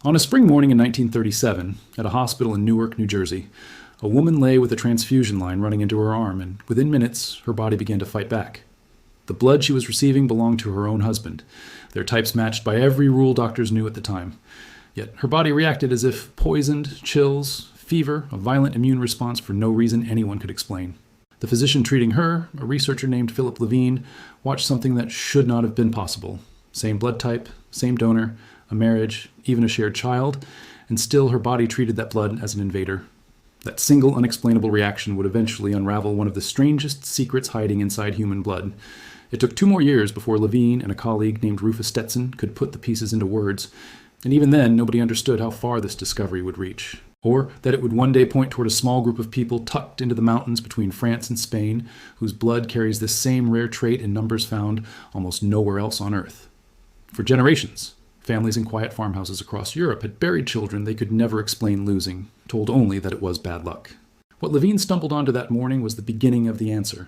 On a spring morning in 1937, at a hospital in Newark, New Jersey, a woman lay with a transfusion line running into her arm, and within minutes, her body began to fight back. The blood she was receiving belonged to her own husband, their types matched by every rule doctors knew at the time. Yet her body reacted as if poisoned, chills, fever, a violent immune response for no reason anyone could explain. The physician treating her, a researcher named Philip Levine, watched something that should not have been possible. Same blood type, same donor, a marriage, even a shared child, and still her body treated that blood as an invader. That single unexplainable reaction would eventually unravel one of the strangest secrets hiding inside human blood. It took 2 more years before Levine and a colleague named Rufus Stetson could put the pieces into words, and even then nobody understood how far this discovery would reach, or that it would one day point toward a small group of people tucked into the mountains between France and Spain, whose blood carries this same rare trait in numbers found almost nowhere else on Earth. For generations, families in quiet farmhouses across Europe had buried children they could never explain losing, told only that it was bad luck. What Levine stumbled onto that morning was the beginning of the answer.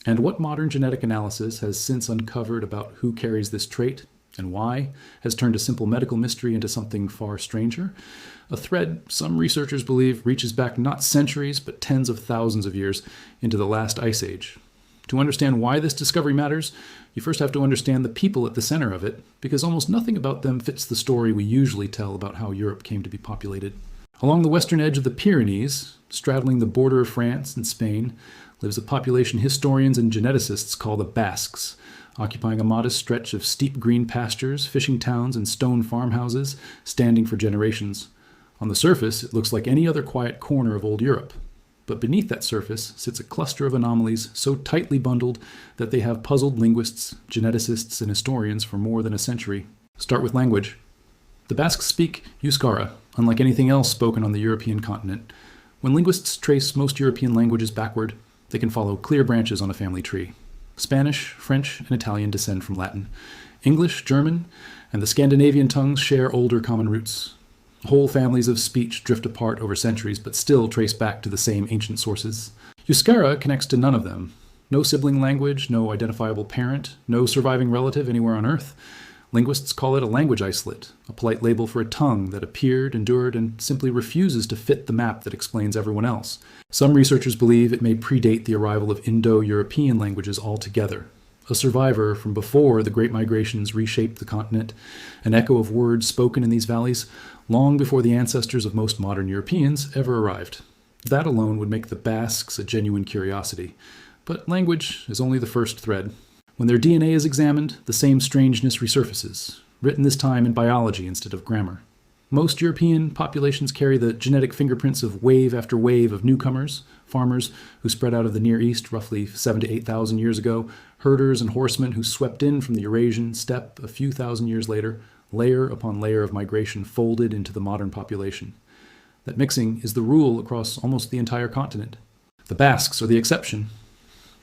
And what modern genetic analysis has since uncovered about who carries this trait and why has turned a simple medical mystery into something far stranger, a thread some researchers believe reaches back not centuries but tens of thousands of years into the last ice age. To understand why this discovery matters, you first have to understand the people at the center of it, because almost nothing about them fits the story we usually tell about how Europe came to be populated. Along the western edge of the Pyrenees, straddling the border of France and Spain, lives a population historians and geneticists call the Basques, occupying a modest stretch of steep green pastures, fishing towns, and stone farmhouses, standing for generations. On the surface, it looks like any other quiet corner of old Europe. But beneath that surface sits a cluster of anomalies so tightly bundled that they have puzzled linguists, geneticists, and historians for more than a century. Start with language. The Basques speak Euskara, unlike anything else spoken on the European continent. When linguists trace most European languages backward, they can follow clear branches on a family tree. Spanish, French, and Italian descend from Latin. English, German, and the Scandinavian tongues share older common roots. Whole families of speech drift apart over centuries, but still trace back to the same ancient sources. Euskara connects to none of them. No sibling language, no identifiable parent, no surviving relative anywhere on Earth. Linguists call it a language isolate, a polite label for a tongue that appeared, endured, and simply refuses to fit the map that explains everyone else. Some researchers believe it may predate the arrival of Indo-European languages altogether. A survivor from before the Great Migrations reshaped the continent, an echo of words spoken in these valleys long before the ancestors of most modern Europeans ever arrived. That alone would make the Basques a genuine curiosity. But language is only the first thread. When their DNA is examined, the same strangeness resurfaces, written this time in biology instead of grammar. Most European populations carry the genetic fingerprints of wave after wave of newcomers, farmers who spread out of the Near East roughly 7,000 to 8,000 years ago, herders and horsemen who swept in from the Eurasian steppe a few thousand years later, layer upon layer of migration folded into the modern population. That mixing is the rule across almost the entire continent. The Basques are the exception.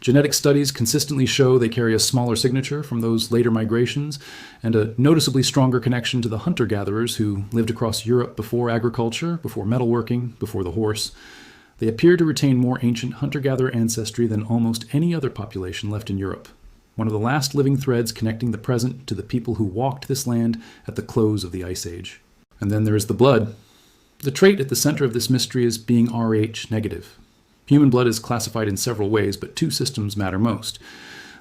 Genetic studies consistently show they carry a smaller signature from those later migrations and a noticeably stronger connection to the hunter-gatherers who lived across Europe before agriculture, before metalworking, before the horse. They appear to retain more ancient hunter-gatherer ancestry than almost any other population left in Europe. One of the last living threads connecting the present to the people who walked this land at the close of the Ice Age. And then there is the blood. The trait at the center of this mystery is being Rh negative. Human blood is classified in several ways, but 2 systems matter most.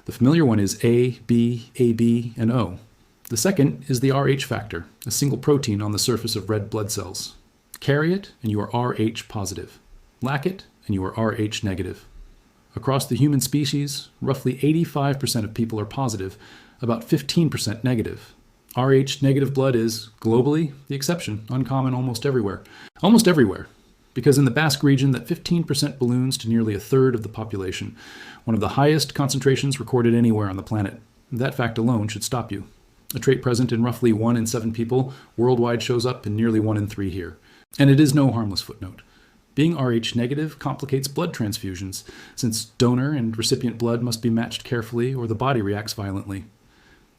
The familiar one is A, B, AB, and O. The second is the Rh factor, a single protein on the surface of red blood cells. Carry it, and you are Rh positive. Lack it, and you are Rh negative. Across the human species, roughly 85% of people are positive, about 15% negative. Rh negative blood is, globally, the exception, uncommon almost everywhere. Almost everywhere. Because in the Basque region, that 15% balloons to nearly a third of the population, one of the highest concentrations recorded anywhere on the planet. That fact alone should stop you. A trait present in roughly 1 in 7 people worldwide shows up in nearly 1 in 3 here. And it is no harmless footnote. Being Rh negative complicates blood transfusions, since donor and recipient blood must be matched carefully or the body reacts violently.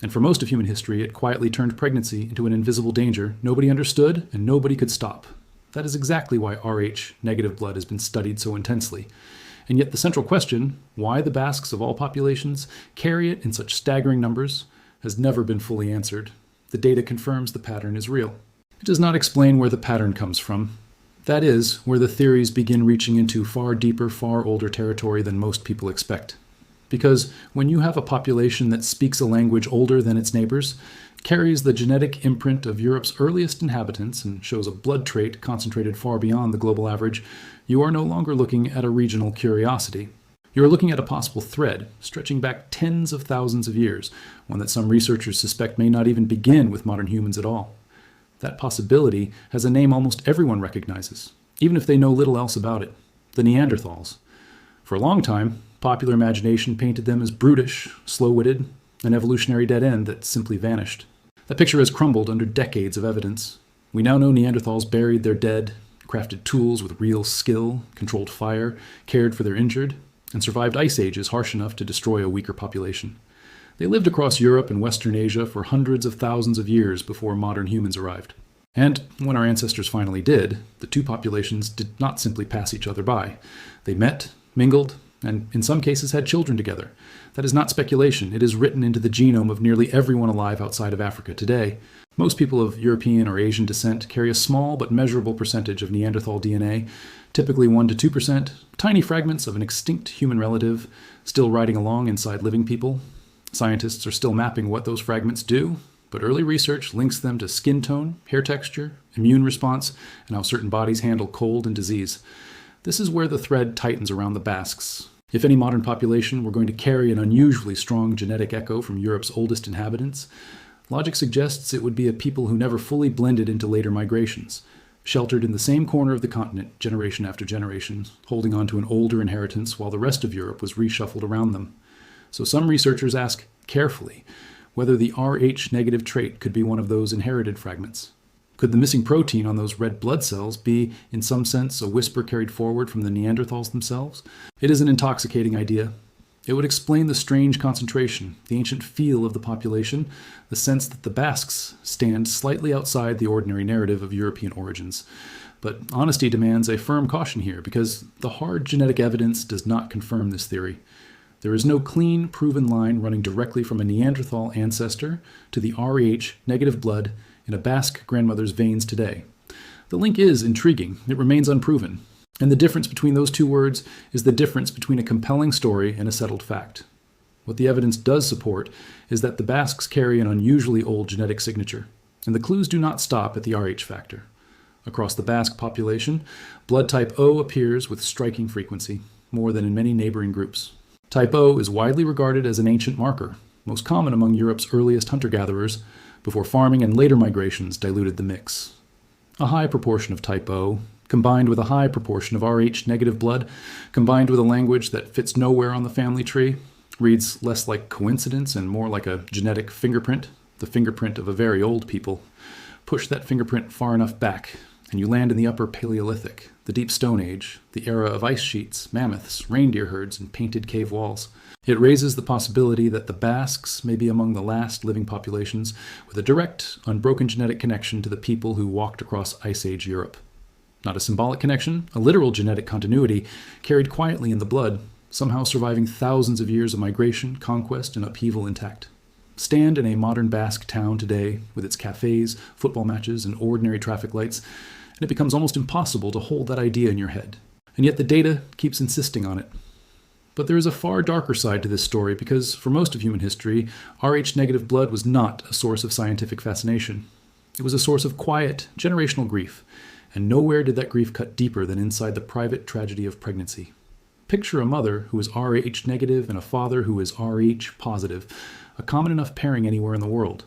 And for most of human history, it quietly turned pregnancy into an invisible danger nobody understood and nobody could stop. That is exactly why Rh negative blood has been studied so intensely. And yet the central question, why the Basques of all populations carry it in such staggering numbers, has never been fully answered. The data confirms the pattern is real. It does not explain where the pattern comes from. That is, where the theories begin reaching into far deeper, far older territory than most people expect. Because when you have a population that speaks a language older than its neighbors, carries the genetic imprint of Europe's earliest inhabitants, and shows a blood trait concentrated far beyond the global average, you are no longer looking at a regional curiosity. You are looking at a possible thread stretching back tens of thousands of years, one that some researchers suspect may not even begin with modern humans at all. That possibility has a name almost everyone recognizes, even if they know little else about it: the Neanderthals. For a long time, popular imagination painted them as brutish, slow-witted, an evolutionary dead end that simply vanished. That picture has crumbled under decades of evidence. We now know Neanderthals buried their dead, crafted tools with real skill, controlled fire, cared for their injured, and survived ice ages harsh enough to destroy a weaker population. They lived across Europe and Western Asia for hundreds of thousands of years before modern humans arrived. And when our ancestors finally did, the two populations did not simply pass each other by. They met, mingled, and in some cases had children together. That is not speculation. It is written into the genome of nearly everyone alive outside of Africa today. Most people of European or Asian descent carry a small but measurable percentage of Neanderthal DNA, typically 1 to 2%, tiny fragments of an extinct human relative still riding along inside living people. Scientists are still mapping what those fragments do, but early research links them to skin tone, hair texture, immune response, and how certain bodies handle cold and disease. This is where the thread tightens around the Basques. If any modern population were going to carry an unusually strong genetic echo from Europe's oldest inhabitants, logic suggests it would be a people who never fully blended into later migrations, sheltered in the same corner of the continent generation after generation, holding on to an older inheritance while the rest of Europe was reshuffled around them. So some researchers ask carefully whether the Rh negative trait could be one of those inherited fragments. Could the missing protein on those red blood cells be, in some sense, a whisper carried forward from the Neanderthals themselves? It is an intoxicating idea. It would explain the strange concentration, the ancient feel of the population, the sense that the Basques stand slightly outside the ordinary narrative of European origins. But honesty demands a firm caution here, because the hard genetic evidence does not confirm this theory. There is no clean, proven line running directly from a Neanderthal ancestor to the Rh negative blood in a Basque grandmother's veins today. The link is intriguing. It remains unproven. And the difference between those two words is the difference between a compelling story and a settled fact. What the evidence does support is that the Basques carry an unusually old genetic signature, and the clues do not stop at the Rh factor. Across the Basque population, blood type O appears with striking frequency, more than in many neighboring groups. Type O is widely regarded as an ancient marker, most common among Europe's earliest hunter-gatherers, before farming and later migrations diluted the mix. A high proportion of type O, combined with a high proportion of Rh negative blood, combined with a language that fits nowhere on the family tree, reads less like coincidence and more like a genetic fingerprint, the fingerprint of a very old people. Push that fingerprint far enough back, and you land in the Upper Paleolithic, the Deep Stone Age, the era of ice sheets, mammoths, reindeer herds, and painted cave walls. It raises the possibility that the Basques may be among the last living populations with a direct, unbroken genetic connection to the people who walked across Ice Age Europe. Not a symbolic connection, a literal genetic continuity carried quietly in the blood, somehow surviving thousands of years of migration, conquest, and upheaval intact. Stand in a modern Basque town today with its cafes, football matches, and ordinary traffic lights, and it becomes almost impossible to hold that idea in your head. And yet the data keeps insisting on it. But there is a far darker side to this story because, for most of human history, Rh negative blood was not a source of scientific fascination. It was a source of quiet, generational grief, and nowhere did that grief cut deeper than inside the private tragedy of pregnancy. Picture a mother who is Rh negative and a father who is Rh positive, a common enough pairing anywhere in the world.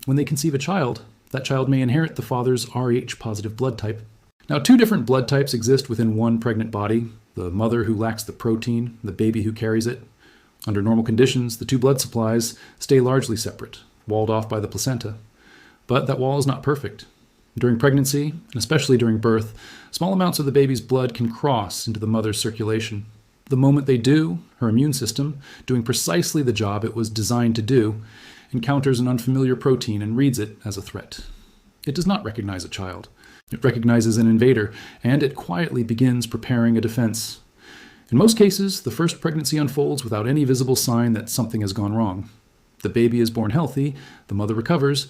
When they conceive a child, that child may inherit the father's Rh positive blood type. Now, two different blood types exist within one pregnant body: the mother who lacks the protein, the baby who carries it. Under normal conditions, the two blood supplies stay largely separate, walled off by the placenta. But that wall is not perfect. During pregnancy, and especially during birth, small amounts of the baby's blood can cross into the mother's circulation. The moment they do, her immune system, doing precisely the job it was designed to do, encounters an unfamiliar protein and reads it as a threat. It does not recognize a child. It recognizes an invader, and it quietly begins preparing a defense. In most cases, the first pregnancy unfolds without any visible sign that something has gone wrong. The baby is born healthy, the mother recovers,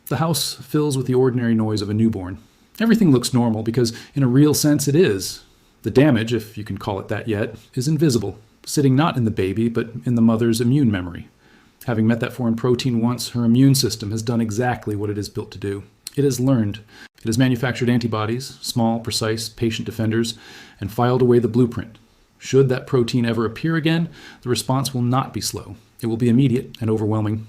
The house fills with the ordinary noise of a newborn. Everything looks normal because, in a real sense, it is. The damage, if you can call it that yet, is invisible, sitting not in the baby, but in the mother's immune memory. Having met that foreign protein once, her immune system has done exactly what it is built to do. It has learned. It has manufactured antibodies, small, precise, patient defenders, and filed away the blueprint. Should that protein ever appear again, the response will not be slow. It will be immediate and overwhelming.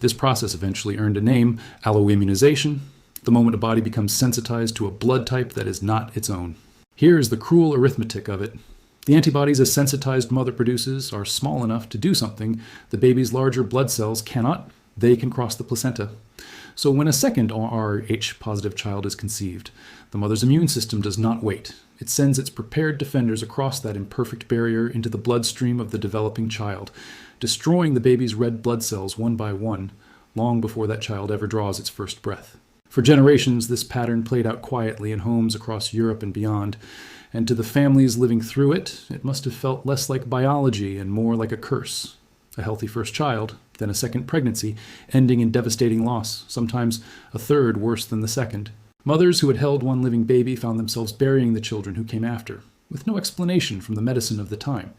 This process eventually earned a name, alloimmunization, the moment a body becomes sensitized to a blood type that is not its own. Here is the cruel arithmetic of it. The antibodies a sensitized mother produces are small enough to do something the baby's larger blood cells cannot. They can cross the placenta. So when a second Rh-positive child is conceived, the mother's immune system does not wait. It sends its prepared defenders across that imperfect barrier into the bloodstream of the developing child, destroying the baby's red blood cells one by one, long before that child ever draws its first breath. For generations, this pattern played out quietly in homes across Europe and beyond, and to the families living through it, it must have felt less like biology and more like a curse. A healthy first child, then a second pregnancy, ending in devastating loss, sometimes a third worse than the second. Mothers who had held one living baby found themselves burying the children who came after, with no explanation from the medicine of the time.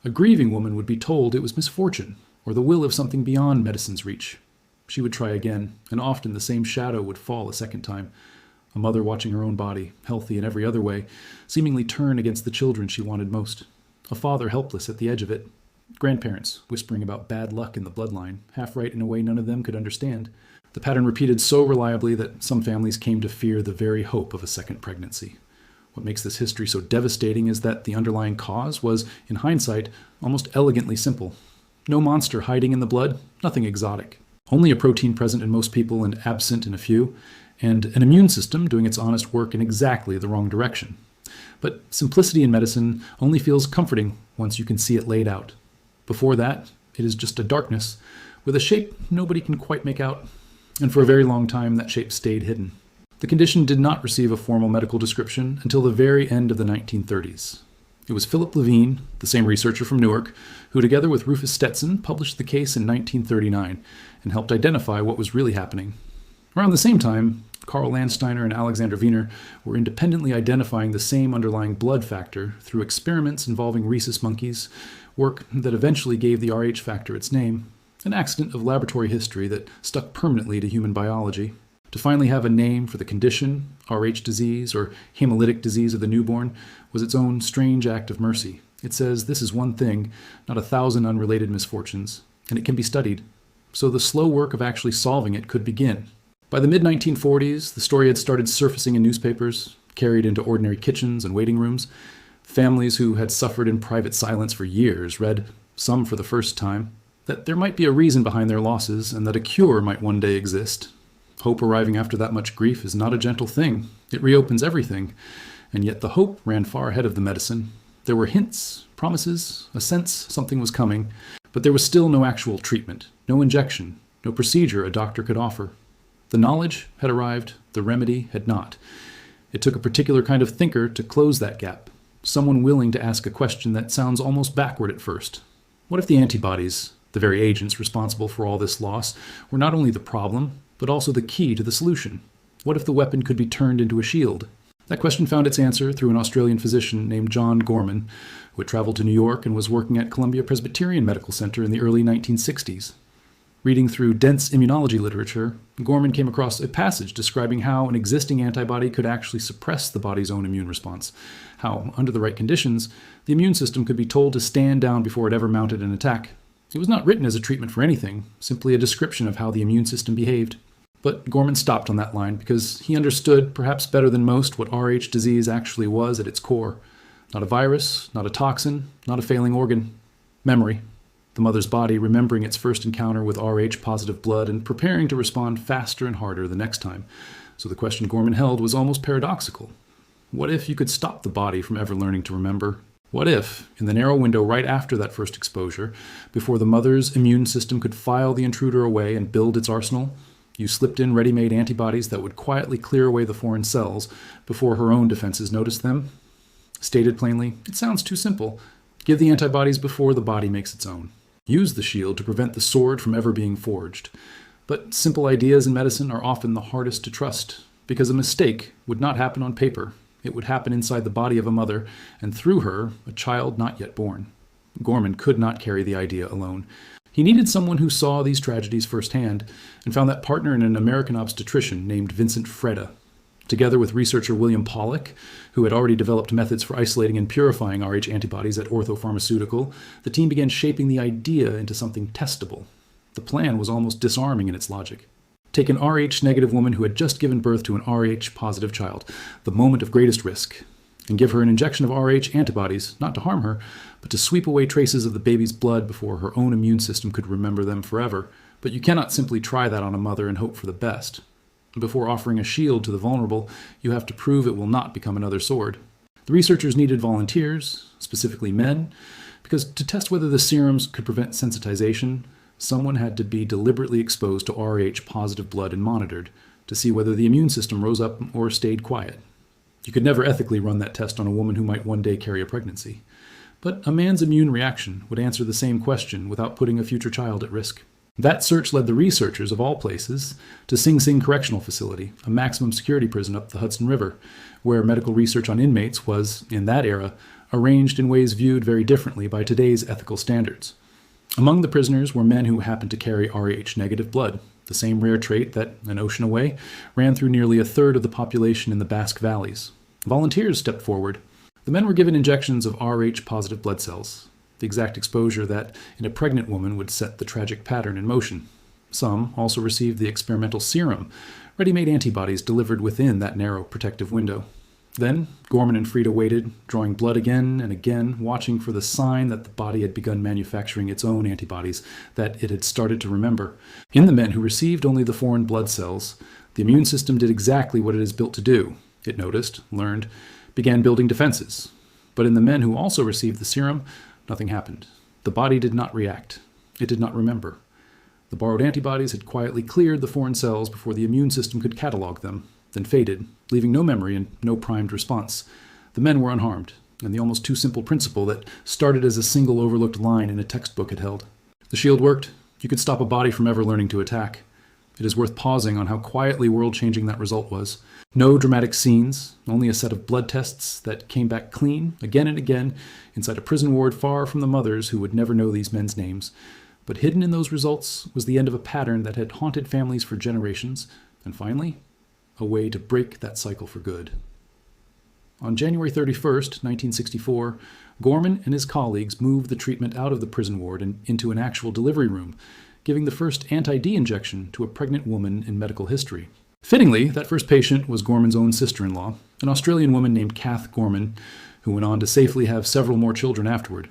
A grieving woman would be told it was misfortune, or the will of something beyond medicine's reach. She would try again, and often the same shadow would fall a second time. A mother watching her own body, healthy in every other way, seemingly turn against the children she wanted most. A father helpless at the edge of it. Grandparents whispering about bad luck in the bloodline, half right in a way none of them could understand. The pattern repeated so reliably that some families came to fear the very hope of a second pregnancy. What makes this history so devastating is that the underlying cause was, in hindsight, almost elegantly simple. No monster hiding in the blood, nothing exotic. Only a protein present in most people and absent in a few, and an immune system doing its honest work in exactly the wrong direction. But simplicity in medicine only feels comforting once you can see it laid out. Before that, it is just a darkness, with a shape nobody can quite make out, and for a very long time that shape stayed hidden. The condition did not receive a formal medical description until the very end of the 1930s. It was Philip Levine, the same researcher from Newark, who together with Rufus Stetson published the case in 1939 and helped identify what was really happening. Around the same time, Karl Landsteiner and Alexander Wiener were independently identifying the same underlying blood factor through experiments involving rhesus monkeys, work that eventually gave the Rh factor its name, an accident of laboratory history that stuck permanently to human biology. To finally have a name for the condition, Rh disease or hemolytic disease of the newborn, was its own strange act of mercy. It says this is one thing, not 1,000 unrelated misfortunes, and it can be studied. So the slow work of actually solving it could begin. By the mid-1940s, the story had started surfacing in newspapers, carried into ordinary kitchens and waiting rooms. Families who had suffered in private silence for years read, some for the first time, that there might be a reason behind their losses and that a cure might one day exist. Hope arriving after that much grief is not a gentle thing. It reopens everything. And yet the hope ran far ahead of the medicine. There were hints, promises, a sense something was coming, but there was still no actual treatment, no injection, no procedure a doctor could offer. The knowledge had arrived, the remedy had not. It took a particular kind of thinker to close that gap, someone willing to ask a question that sounds almost backward at first. What if the antibodies, the very agents responsible for all this loss, were not only the problem, but also the key to the solution? What if the weapon could be turned into a shield? That question found its answer through an Australian physician named John Gorman, who had traveled to New York and was working at Columbia Presbyterian Medical Center in the early 1960s. Reading through dense immunology literature, Gorman came across a passage describing how an existing antibody could actually suppress the body's own immune response, how, under the right conditions, the immune system could be told to stand down before it ever mounted an attack. It was not written as a treatment for anything, simply a description of how the immune system behaved. But Gorman stopped on that line because he understood, perhaps better than most, what Rh disease actually was at its core. Not a virus, not a toxin, not a failing organ. Memory. The mother's body remembering its first encounter with Rh-positive blood and preparing to respond faster and harder the next time. So the question Gorman held was almost paradoxical. What if you could stop the body from ever learning to remember? What if, in the narrow window right after that first exposure, before the mother's immune system could file the intruder away and build its arsenal, you slipped in ready-made antibodies that would quietly clear away the foreign cells before her own defenses noticed them? Stated plainly, it sounds too simple. Give the antibodies before the body makes its own. Use the shield to prevent the sword from ever being forged. But simple ideas in medicine are often the hardest to trust, because a mistake would not happen on paper. It would happen inside the body of a mother, and through her, a child not yet born. Gorman could not carry the idea alone. He needed someone who saw these tragedies firsthand, and found that partner in an American obstetrician named Vincent Freda. Together with researcher William Pollock, who had already developed methods for isolating and purifying Rh antibodies at Ortho Pharmaceutical, the team began shaping the idea into something testable. The plan was almost disarming in its logic. Take an Rh-negative woman who had just given birth to an Rh-positive child, the moment of greatest risk, and give her an injection of Rh antibodies, not to harm her, but to sweep away traces of the baby's blood before her own immune system could remember them forever. But you cannot simply try that on a mother and hope for the best. Before offering a shield to the vulnerable, you have to prove it will not become another sword. The researchers needed volunteers, specifically men, because to test whether the serums could prevent sensitization, someone had to be deliberately exposed to Rh-positive blood and monitored to see whether the immune system rose up or stayed quiet. You could never ethically run that test on a woman who might one day carry a pregnancy. But a man's immune reaction would answer the same question without putting a future child at risk. That search led the researchers, of all places, to Sing Sing Correctional Facility, a maximum security prison up the Hudson River, where medical research on inmates was, in that era, arranged in ways viewed very differently by today's ethical standards. Among the prisoners were men who happened to carry Rh-negative blood, the same rare trait that, an ocean away, ran through nearly a third of the population in the Basque valleys. Volunteers stepped forward. The men were given injections of Rh-positive blood cells, the exact exposure that, in a pregnant woman, would set the tragic pattern in motion. Some also received the experimental serum, ready-made antibodies delivered within that narrow protective window. Then, Gorman and Freda waited, drawing blood again and again, watching for the sign that the body had begun manufacturing its own antibodies, that it had started to remember. In the men who received only the foreign blood cells, the immune system did exactly what it is built to do. It noticed, learned, began building defenses. But in the men who also received the serum, nothing happened. The body did not react. It did not remember. The borrowed antibodies had quietly cleared the foreign cells before the immune system could catalog them, then faded, leaving no memory and no primed response. The men were unharmed, and the almost too simple principle that started as a single overlooked line in a textbook had held. The shield worked. You could stop a body from ever learning to attack. It is worth pausing on how quietly world-changing that result was. No dramatic scenes, only a set of blood tests that came back clean, again and again, inside a prison ward far from the mothers who would never know these men's names. But hidden in those results was the end of a pattern that had haunted families for generations, and finally, a way to break that cycle for good. On January 31st, 1964, Gorman and his colleagues moved the treatment out of the prison ward and into an actual delivery room, giving the first anti-D injection to a pregnant woman in medical history. Fittingly, that first patient was Gorman's own sister-in-law, an Australian woman named Kath Gorman, who went on to safely have several more children afterward.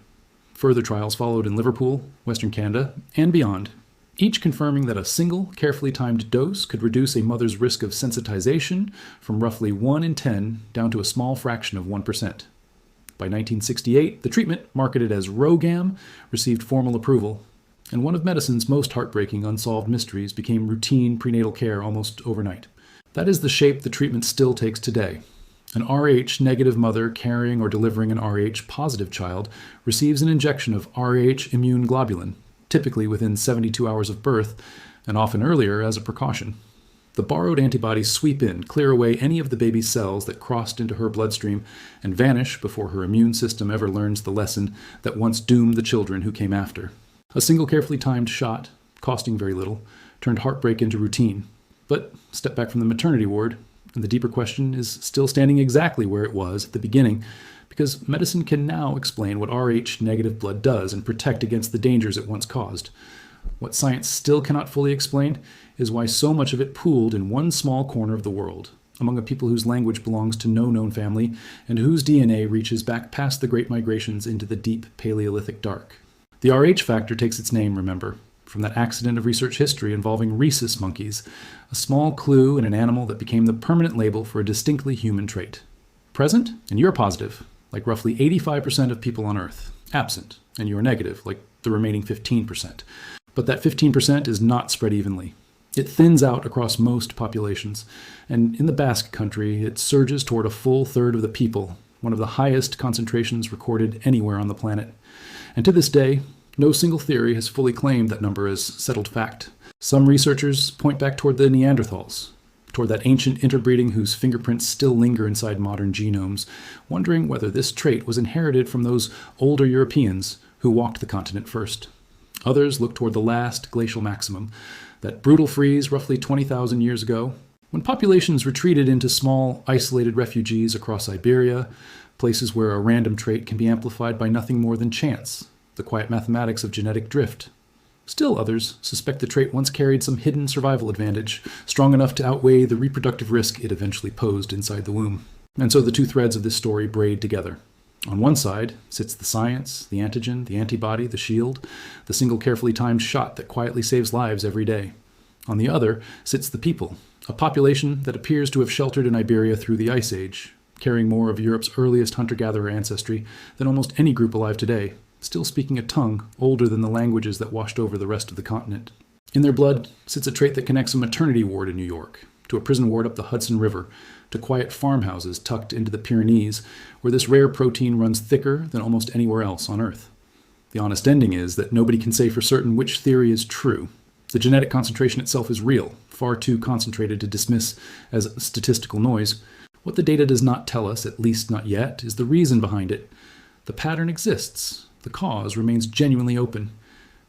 Further trials followed in Liverpool, Western Canada, and beyond, each confirming that a single, carefully timed dose could reduce a mother's risk of sensitization from roughly 1 in 10 down to a small fraction of 1%. By 1968, the treatment, marketed as ROGAM, received formal approval, and one of medicine's most heartbreaking unsolved mysteries became routine prenatal care almost overnight. That is the shape the treatment still takes today. An Rh-negative mother carrying or delivering an Rh-positive child receives an injection of Rh immune globulin, typically within 72 hours of birth, and often earlier as a precaution. The borrowed antibodies sweep in, clear away any of the baby's cells that crossed into her bloodstream, and vanish before her immune system ever learns the lesson that once doomed the children who came after. A single carefully timed shot, costing very little, turned heartbreak into routine. But step back from the maternity ward, and the deeper question is still standing exactly where it was at the beginning, because medicine can now explain what Rh-negative blood does and protect against the dangers it once caused. What science still cannot fully explain is why so much of it pooled in one small corner of the world, among a people whose language belongs to no known family and whose DNA reaches back past the Great Migrations into the deep Paleolithic dark. The Rh factor takes its name, remember, from that accident of research history involving rhesus monkeys, a small clue in an animal that became the permanent label for a distinctly human trait. Present, and you're positive, like roughly 85% of people on Earth. Absent, and you're negative, like the remaining 15%. But that 15% is not spread evenly. It thins out across most populations, and in the Basque country, it surges toward a full third of the people, one of the highest concentrations recorded anywhere on the planet. And to this day, no single theory has fully claimed that number as settled fact. Some researchers point back toward the Neanderthals, toward that ancient interbreeding whose fingerprints still linger inside modern genomes, wondering whether this trait was inherited from those older Europeans who walked the continent first. Others look toward the last glacial maximum, that brutal freeze roughly 20,000 years ago, when populations retreated into small, isolated refugees across Siberia, places where a random trait can be amplified by nothing more than chance, the quiet mathematics of genetic drift. Still others suspect the trait once carried some hidden survival advantage, strong enough to outweigh the reproductive risk it eventually posed inside the womb. And so the two threads of this story braid together. On one side sits the science, the antigen, the antibody, the shield, the single carefully timed shot that quietly saves lives every day. On the other sits the people, a population that appears to have sheltered in Iberia through the Ice Age, carrying more of Europe's earliest hunter-gatherer ancestry than almost any group alive today, still speaking a tongue older than the languages that washed over the rest of the continent. In their blood sits a trait that connects a maternity ward in New York to a prison ward up the Hudson River, to quiet farmhouses tucked into the Pyrenees, where this rare protein runs thicker than almost anywhere else on Earth. The honest ending is that nobody can say for certain which theory is true. The genetic concentration itself is real, far too concentrated to dismiss as statistical noise. What the data does not tell us, at least not yet, is the reason behind it. The pattern exists. The cause remains genuinely open.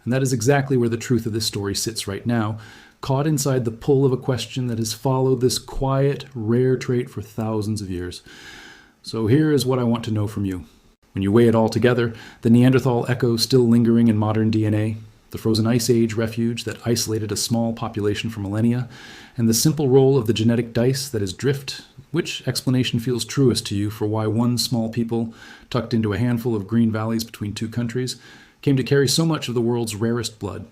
And that is exactly where the truth of this story sits right now, caught inside the pull of a question that has followed this quiet, rare trait for thousands of years. So here is what I want to know from you. When you weigh it all together, the Neanderthal echo still lingering in modern DNA, the frozen ice age refuge that isolated a small population for millennia, and the simple roll of the genetic dice that is drift, which explanation feels truest to you for why one small people, tucked into a handful of green valleys between two countries, came to carry so much of the world's rarest blood?